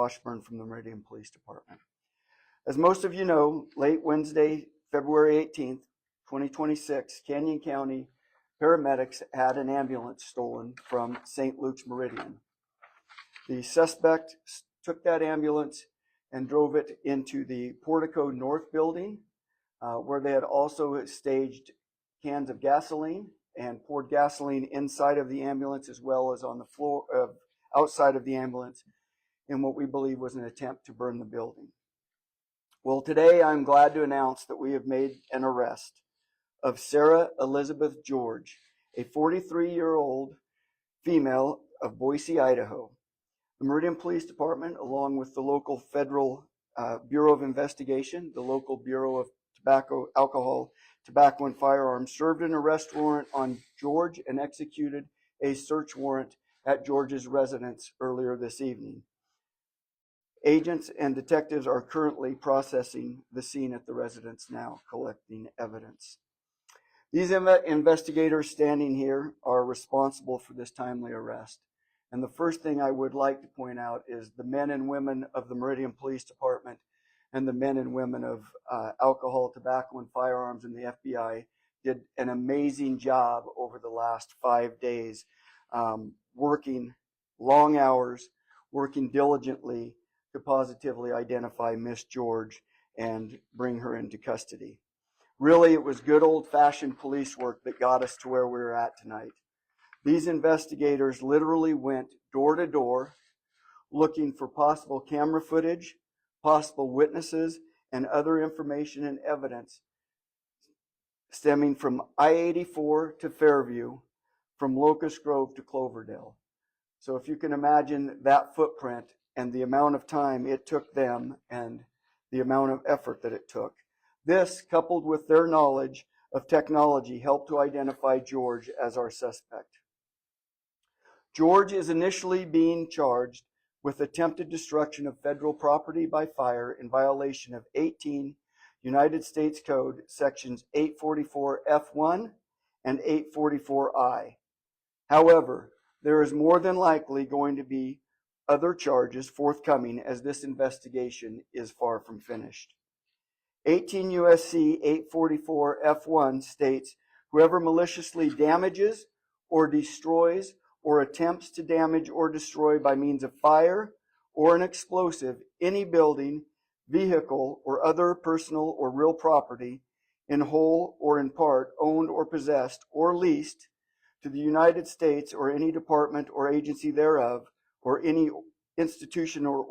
Washburn from the Meridian Police Department. As most of you know, late Wednesday, February 18th, 2026, Canyon County paramedics had an ambulance stolen from St. Luke's Meridian. The suspect took that ambulance and drove it into the Portico North building, where they had also staged cans of gasoline and poured gasoline inside of the ambulance as well as on the floor outside of the ambulance in what we believe was an attempt to burn the building. Well, today I'm glad to announce that we have made an arrest of Sarah Elizabeth George, a 43-year-old female of Boise, Idaho. The Meridian Police Department, along with the local Federal Bureau of Investigation, the local Bureau of Alcohol, Tobacco, and Firearms, served an arrest warrant on George and executed a search warrant at George's residence earlier this evening. Agents and detectives are currently processing the scene at the residence now, collecting evidence. These investigators standing here are responsible for this timely arrest. And the first thing I would like to point out is the men and women of the Meridian Police Department and the men and women of Alcohol, Tobacco, and Firearms and the FBI did an amazing job over the last 5 days, working long hours, working diligently to positively identify Miss George and bring her into custody. Really, it was good old-fashioned police work that got us to where we're at tonight. These investigators literally went door to door looking for possible camera footage, possible witnesses, and other information and evidence stemming from I-84 to Fairview, from Locust Grove to Cloverdale. So if you can imagine that footprint and the amount of time it took them and the amount of effort that it took. This, coupled with their knowledge of technology, helped to identify George as our suspect. George is initially being charged with attempted destruction of federal property by fire in violation of 18 United States Code sections 844 F1 and 844 I. However, there is more than likely going to be other charges forthcoming as this investigation is far from finished. 18 U.S.C. 844 F1 states, whoever maliciously damages or destroys or attempts to damage or destroy by means of fire or an explosive any building, vehicle, or other personal or real property in whole or in part owned or possessed or leased to the United States or any department or agency thereof or any institution or